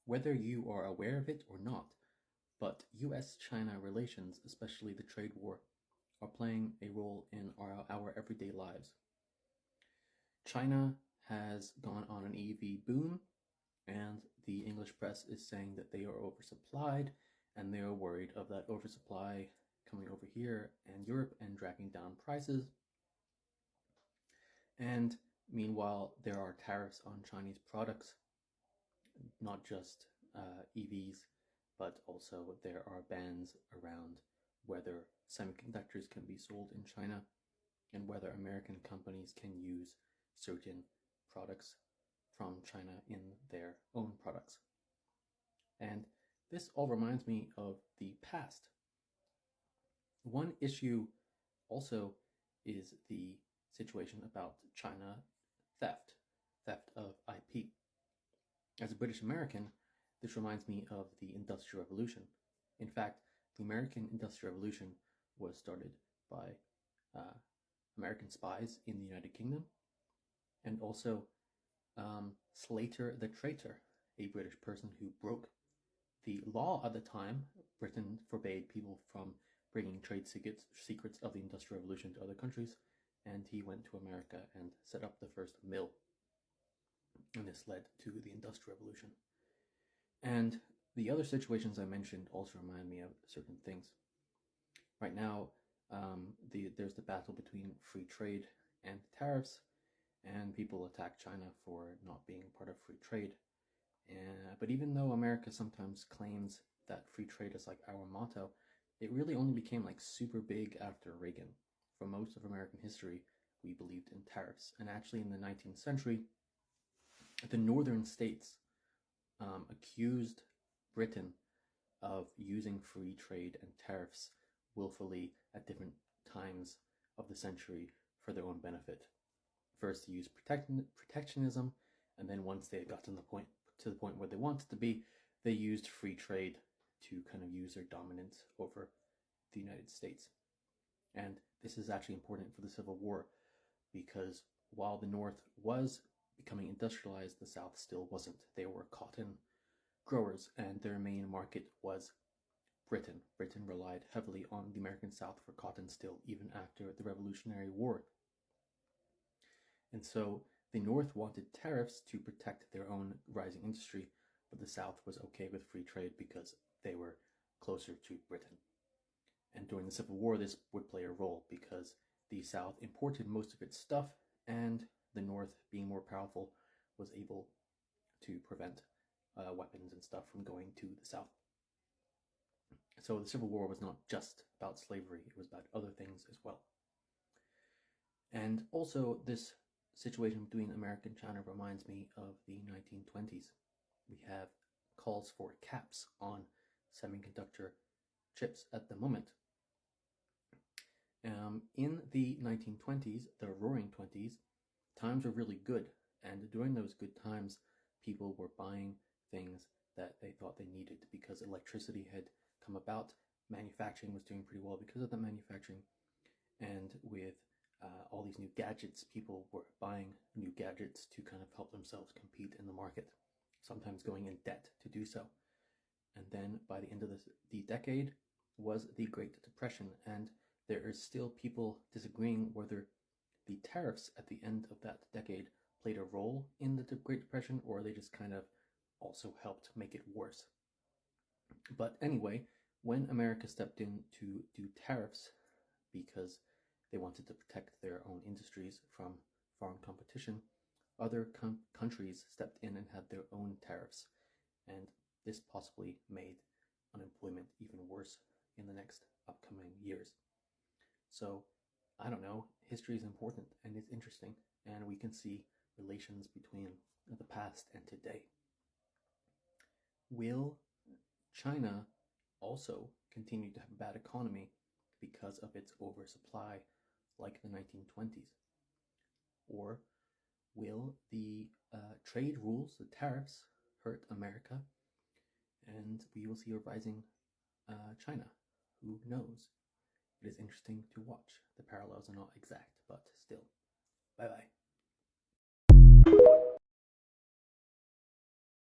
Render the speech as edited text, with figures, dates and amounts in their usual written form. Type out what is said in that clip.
Whether you are aware of it or not, but US-China relations, especially the trade war, are playing a role in our everyday lives. China has gone on an EV boom, and the English press is saying that they are oversupplied, and they are worried of that oversupply coming over here and Europe and dragging down prices. And meanwhile, there are tariffs on Chinese products, not just EVs, but also there are bans around whether semiconductors can be sold in China and whether American companies can use certain products from China in their own products. And this all reminds me of the past. One issue also is the situation about China theft of IP. As a British American, this reminds me of the Industrial Revolution. In fact, the American Industrial Revolution was started by American spies in the United Kingdom, and also Slater the Traitor, a British person who broke the law at the time. Britain forbade people from bringing trade secrets of the Industrial Revolution to other countries, and he went to America and set up the first mill. And this led to the Industrial Revolution. And the other situations I mentioned also remind me of certain things. Right now, there's the battle between free trade and tariffs, and people attack China for not being part of free trade. But even though America sometimes claims that free trade is like our motto, it really only became like super big after Reagan. For most of American history, we believed in tariffs. And actually in the 19th century, the northern states accused Britain of using free trade and tariffs willfully at different times of the century for their own benefit. First, to use protectionism, and then once they had gotten to the point where they wanted to be, they used free trade to kind of use their dominance over the United States. And this is actually important for the Civil War, because while the North was becoming industrialized, the South still wasn't. They were cotton growers, and their main market was Britain. Britain relied heavily on the American South for cotton still, even after the Revolutionary War. And so the North wanted tariffs to protect their own rising industry, but the South was okay with free trade because they were closer to Britain. And during the Civil War, this would play a role because the South imported most of its stuff, and the North, being more powerful, was able to prevent weapons and stuff from going to the South. So the Civil War was not just about slavery, it was about other things as well. And also, this situation between America and China reminds me of the 1920s. We have calls for caps on semiconductor chips at the moment. In the 1920s, the Roaring Twenties, times were really good, and during those good times, people were buying things that they thought they needed because electricity had come about. Manufacturing was doing pretty well because of the manufacturing, and with all these new gadgets, people were buying new gadgets to kind of help themselves compete in the market, sometimes going in debt to do so. And then by the end of the decade was the Great Depression, and there are still people disagreeing whether the tariffs at the end of that decade played a role in the Great Depression, or they just kind of also helped make it worse. But anyway, when America stepped in to do tariffs because they wanted to protect their own industries from foreign competition, other countries stepped in and had their own tariffs, and this possibly made unemployment even worse in the next upcoming years. So, I don't know, history is important and it's interesting, and we can see relations between the past and today. Will China also continue to have a bad economy because of its oversupply like the 1920s? Or will the trade rules, the tariffs, hurt America and we will see a rising China? Who knows? It is interesting to watch. The parallels are not exact, but still. Bye bye.